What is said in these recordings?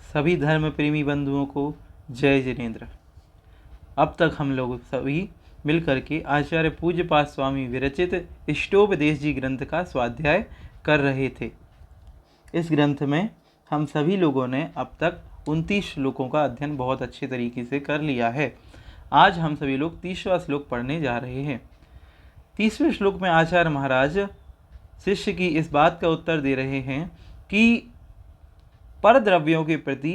सभी धर्म प्रेमी बंधुओं को जय जिनेन्द्र। अब तक हम लोग सभी मिलकर के आचार्य पूज्यपाद स्वामी विरचित इष्टोपदेश जी ग्रंथ का स्वाध्याय कर रहे थे। इस ग्रंथ में हम सभी लोगों ने अब तक 29 श्लोकों का अध्ययन बहुत अच्छे तरीके से कर लिया है। आज हम सभी लोग 30वां श्लोक पढ़ने जा रहे हैं। 30वें श्लोक में आचार्य महाराज शिष्य की इस बात का उत्तर दे रहे हैं कि पर द्रव्यों के प्रति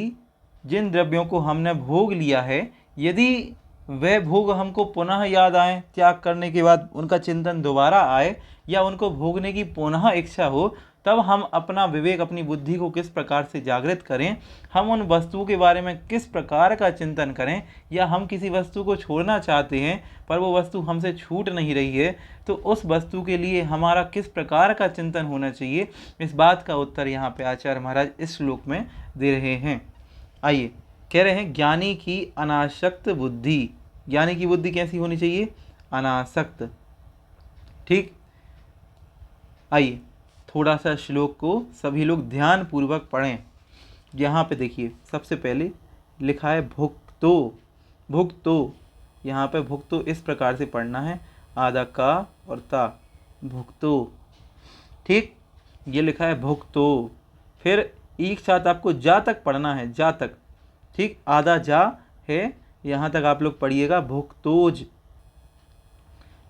जिन द्रव्यों को हमने भोग लिया है, यदि वह भोग हमको पुनः याद आए, त्याग करने के बाद उनका चिंतन दोबारा आए या उनको भोगने की पुनः इच्छा हो, तब हम अपना विवेक, अपनी बुद्धि को किस प्रकार से जागृत करें, हम उन वस्तुओं के बारे में किस प्रकार का चिंतन करें, या हम किसी वस्तु को छोड़ना चाहते हैं पर वो वस्तु हमसे छूट नहीं रही है, तो उस वस्तु के लिए हमारा किस प्रकार का चिंतन होना चाहिए, इस बात का उत्तर यहाँ पे आचार्य महाराज इस श्लोक में दे रहे हैं। आइए, कह रहे हैं ज्ञानी की अनासक्त बुद्धि। ज्ञानी की बुद्धि कैसी होनी चाहिए? अनासक्त। ठीक, आइए थोड़ा सा श्लोक को सभी लोग ध्यान पूर्वक पढ़ें। यहाँ पे देखिए, सबसे पहले लिखा है भुक्तो। भुक्तो, यहाँ पे भुक्तो इस प्रकार से पढ़ना है, आधा का और ता, भुक्तो। ठीक, ये लिखा है भुक्तो। फिर एक साथ आपको जा तक पढ़ना है, जा तक। ठीक, आधा जा है, यहाँ तक आप लोग पढ़िएगा भुक्तोज।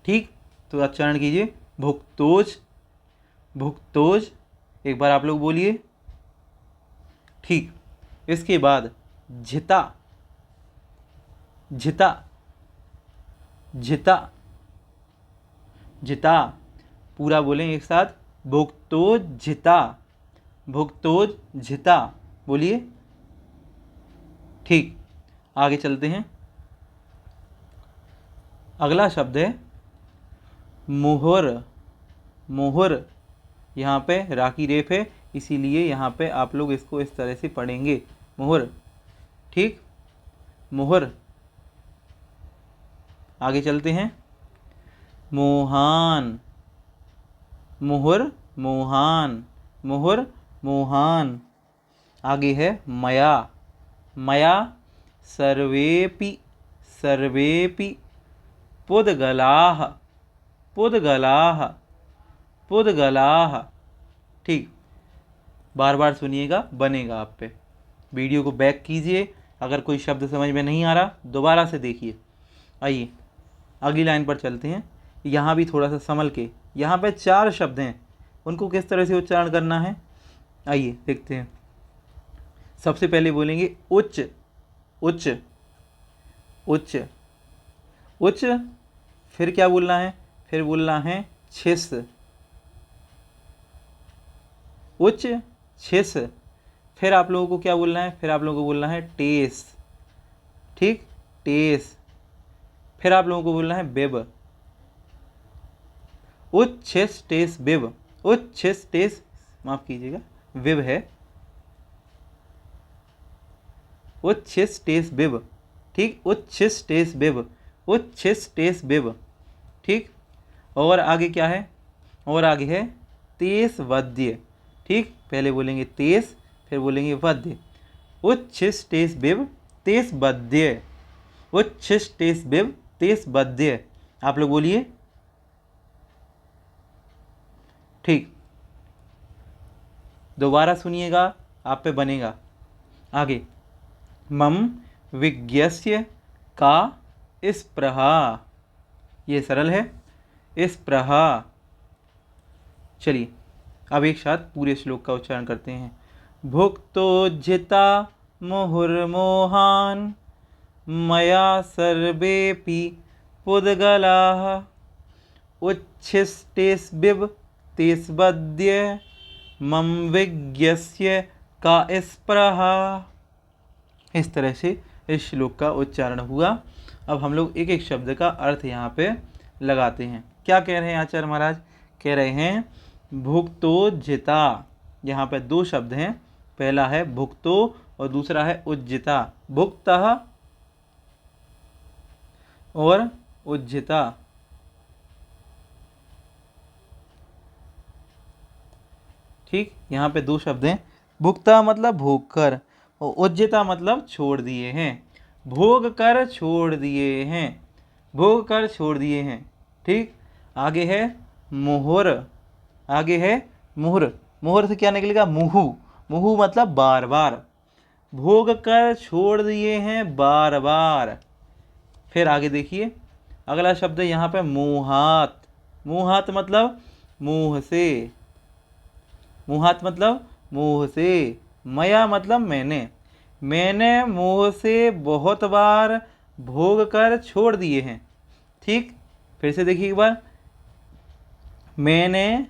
ठीक, तो उच्चारण कीजिए भुक्तोज, भुक्तोज। एक बार आप लोग बोलिए। ठीक, इसके बाद झिता, झिता, झिता, झिता। पूरा बोलें एक साथ, भुक्तोज झिता, भुक्तोज झिता। बोलिए। ठीक, आगे चलते हैं। अगला शब्द है मुहुर। मुहुर, यहाँ पे रा की रेफ है, इसीलिए यहाँ पे आप लोग इसको इस तरह से पढ़ेंगे, मुहुर। ठीक, मुहुर। आगे चलते हैं। मोहान, मुहुर मोहान, मुहुर मोहान। आगे है मया। मया सर्वेपि, सर्वेपि पुद्गलाः, पुद्गलाः, पुद्गलाः। ठीक, बार बार सुनिएगा, बनेगा आप पे। वीडियो को बैक कीजिए, अगर कोई शब्द समझ में नहीं आ रहा दोबारा से देखिए। आइए अगली लाइन पर चलते हैं। यहाँ भी थोड़ा सा संभल के, यहाँ पे 4 शब्द हैं, उनको किस तरह से उच्चारण करना है आइए देखते हैं। सबसे पहले बोलेंगे उच्च, उच्च, उच्च, उच्च। फिर क्या बोलना है? फिर बोलना है छिस, उच्च छिस। फिर आप लोगों को क्या बोलना है? फिर आप लोगों को बोलना है टेस। ठीक, टेस। फिर आप लोगों को बोलना है बेब, उच्छ टेस बेब, उच्छ टेस, माफ कीजिएगा विब है, उच्छ टेस बिब। ठीक, उच्छ टेस बिब, उच्छ टेस बिब। ठीक, और आगे क्या है? और आगे है तेस वद्य। ठीक, पहले बोलेंगे तेस, फिर बोलेंगे वद्य। उच्छ टेस बिब तेस वद्य, उच्छ टेस बिब तेस वद्य। आप लोग बोलिए। ठीक, दोबारा सुनिएगा, आप पे बनेगा। आगे मम विज्ञस्य का स्पृहा, ये सरल है, स्पृहा। चलिए अब एक साथ पूरे श्लोक का उच्चारण करते हैं। भुक्तोज्झिता मुहुर्मोहान मया सर्वेपि पुद्गलाः उच्छिष्टेस्बिब तेस्वद्य मम विज्ञस्य का स्पृहा। इस तरह से इस श्लोक का उच्चारण हुआ। अब हम लोग एक एक शब्द का अर्थ यहाँ पे लगाते हैं। क्या कह रहे हैं आचार्य महाराज? कह रहे हैं भुक्तोज्झिता। यहाँ पे 2 शब्द हैं, पहला है भुक्तो और दूसरा है उज्जिता। भुक्तः और उज्जिता। ठीक, यहाँ पे 2 शब्द हैं। भुक्ता मतलब भोग कर, और उज्जता मतलब छोड़ दिए हैं, भोग कर छोड़ दिए हैं, भोग कर छोड़ दिए हैं। ठीक, आगे है मुहुर, आगे है मुहुर, मुहुर से क्या निकलेगा? मुहु, मुहु मतलब बार बार, भोग कर छोड़ दिए हैं बार बार। फिर आगे देखिए अगला शब्द है यहाँ पे मुहात, मुहात मतलब मुंह से, मुहात मतलब मुंह से, मया मतलब मैंने, मैंने मुंह से बहुत बार भोग कर छोड़ दिए हैं। ठीक, फिर से देखिए एक बार, मैंने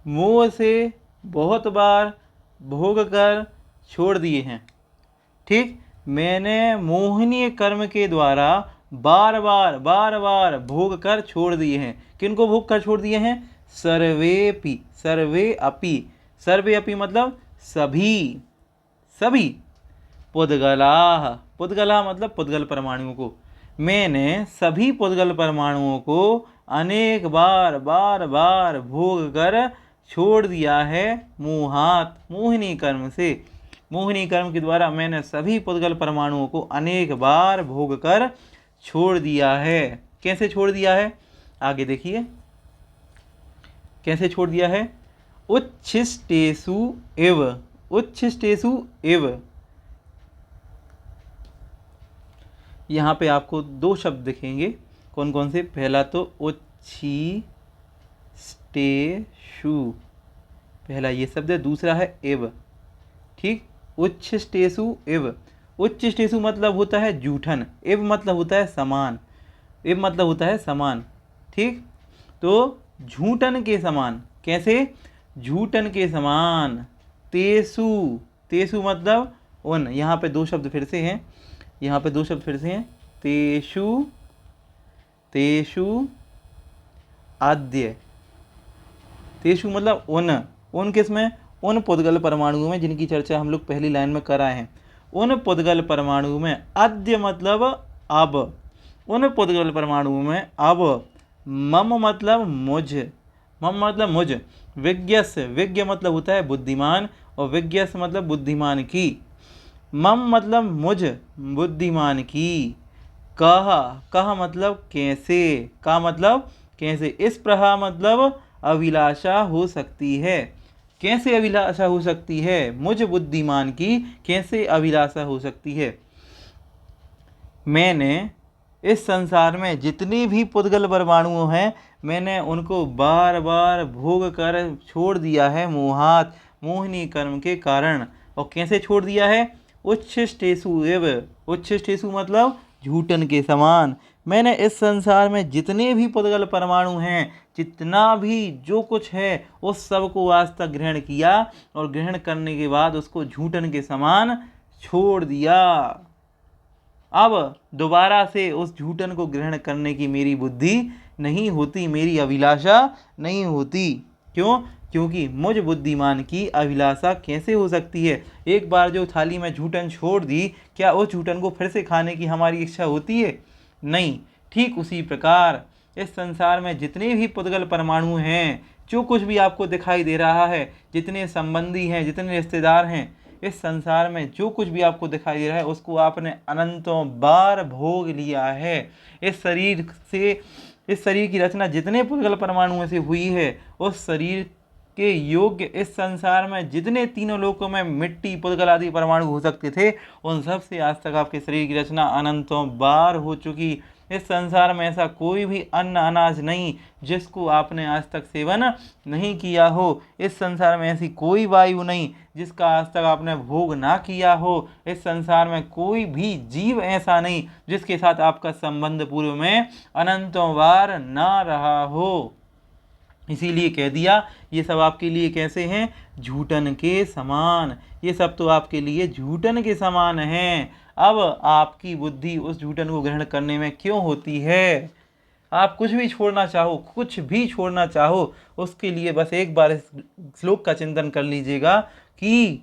मुंह से बहुत बार भोग कर छोड़ दिए हैं। ठीक, मैंने मोहनीय कर्म के द्वारा बार बार भोग कर छोड़ दिए हैं। किनको भोग कर छोड़ दिए हैं? सर्वेपि, सर्वे अपि, सर्वे अपि मतलब सभी, सभी, पुद्गलाः, पुद्गला मतलब पुद्गल परमाणुओं को, मैंने सभी पुद्गल परमाणुओं को अनेक बार बार भोग कर छोड़ दिया है मुहात, मोहिनी कर्म से, मोहिनी कर्म के द्वारा मैंने सभी पुद्गल परमाणुओं को अनेक बार भोग कर छोड़ दिया है। कैसे छोड़ दिया है? आगे देखिए कैसे छोड़ दिया है। उच्छिष्टेषु एव, उच्छिष्टेषु एव, यहाँ पे आपको दो शब्द दिखेंगे, कौन कौन से? पहला तो उच्छिष्टेषु, पहला ये शब्द है, दूसरा है एव। ठीक, उच्छिष्टेषु एव, उच्छिष्टेषु मतलब होता है जूठन, एव मतलब होता है समान, एव मतलब होता है समान। ठीक, तो झूठन के समान, कैसे? झूठन के समान, तेसु, तेसु मतलब उन, यहाँ पे दो शब्द फिर से हैं, यहाँ पे दो शब्द फिर से हैं, तेषु, तेषु आद्य, तेषु मतलब उन, उन किसमें? उन पुद्गल परमाणुओं में जिनकी चर्चा हम लोग पहली लाइन में कराए हैं, उन पुद्गल परमाणुओं में, अद्य मतलब अब, उन पुद्गल परमाणुओं में अब, मम मतलब मुझ, मम मतलब मुझ, विज्ञस, विज्ञ मतलब होता है बुद्धिमान, और विज्ञस मतलब बुद्धिमान की, मम मतलब मुझ बुद्धिमान की, कह, कह मतलब कैसे, का मतलब कैसे, इस प्रहा मतलब अभिलाषा हो सकती है, कैसे अभिलाषा हो सकती है? मुझ बुद्धिमान की कैसे अभिलाषा हो सकती है? मैंने इस संसार में जितनी भी पुद्गल परमाणु हैं, मैंने उनको बार बार भोग कर छोड़ दिया है मोहात, मोहिनी कर्म के कारण। और कैसे छोड़ दिया है? उच्छिष्टेषु एव, उच्छिष्टेषु मतलब झूठन के समान, मैंने इस संसार में जितने भी पुद्गल परमाणु हैं, जितना भी जो कुछ है, उस सब को आज तक ग्रहण किया, और ग्रहण करने के बाद उसको झूठन के समान छोड़ दिया। अब दोबारा से उस झूठन को ग्रहण करने की मेरी बुद्धि नहीं होती, मेरी अभिलाषा नहीं होती। क्यों? क्योंकि मुझ बुद्धिमान की अभिलाषा कैसे हो सकती है? एक बार जो थाली में झूठन छोड़ दी, क्या उस झूठन को फिर से खाने की हमारी इच्छा होती है? नहीं। ठीक उसी प्रकार इस संसार में जितने भी पुद्गल परमाणु हैं, जो कुछ भी आपको दिखाई दे रहा है, जितने संबंधी हैं, जितने रिश्तेदार हैं, इस संसार में जो कुछ भी आपको दिखाई दे रहा है, उसको आपने अनंतों बार भोग लिया है। इस शरीर से, इस शरीर की रचना जितने पुद्गल परमाणुओं से हुई है, उस शरीर के योग्य इस संसार में जितने तीनों लोकों में मिट्टी, पुद्गल आदि परमाणु हो सकते थे, उन सब से आज तक आपके शरीर की रचना अनंतों बार हो चुकी। इस संसार में ऐसा कोई भी अन्न अनाज नहीं जिसको आपने आज तक सेवन नहीं किया हो। इस संसार में ऐसी कोई वायु नहीं जिसका आज तक आपने भोग ना किया हो। इस संसार में कोई भी जीव ऐसा नहीं जिसके साथ आपका संबंध पूर्व में अनंतों बार ना रहा हो। इसीलिए कह दिया ये सब आपके लिए कैसे हैं? झूठन के समान। ये सब तो आपके लिए झूठन के समान हैं। अब आपकी बुद्धि उस झूठन को ग्रहण करने में क्यों होती है? आप कुछ भी छोड़ना चाहो, कुछ भी छोड़ना चाहो, उसके लिए बस एक बार इस श्लोक का चिंतन कर लीजिएगा कि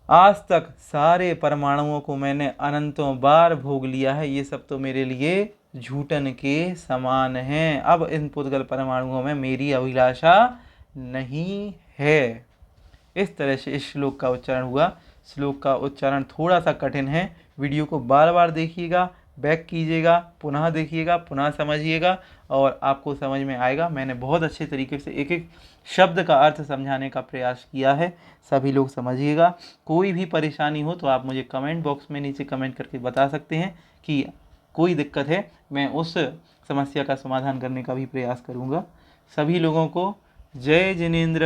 आज तक सारे परमाणुओं को मैंने अनंतों बार भोग लिया है, ये सब तो मेरे लिए झूठन के समान हैं। अब इन पुद्गल परमाणुओं में मेरी अभिलाषा नहीं है। इस तरह से इस श्लोक का उच्चारण हुआ। श्लोक का उच्चारण थोड़ा सा कठिन है, वीडियो को बार बार देखिएगा, बैक कीजिएगा, पुनः देखिएगा, पुनः समझिएगा और आपको समझ में आएगा। मैंने बहुत अच्छे तरीके से एक एक शब्द का अर्थ समझाने का प्रयास किया है, सभी लोग समझिएगा। कोई भी परेशानी हो तो आप मुझे कमेंट बॉक्स में नीचे कमेंट करके बता सकते हैं कि कोई दिक्कत है, मैं उस समस्या का समाधान करने का भी प्रयास करूँगा। सभी लोगों को जय जिनेंद्र।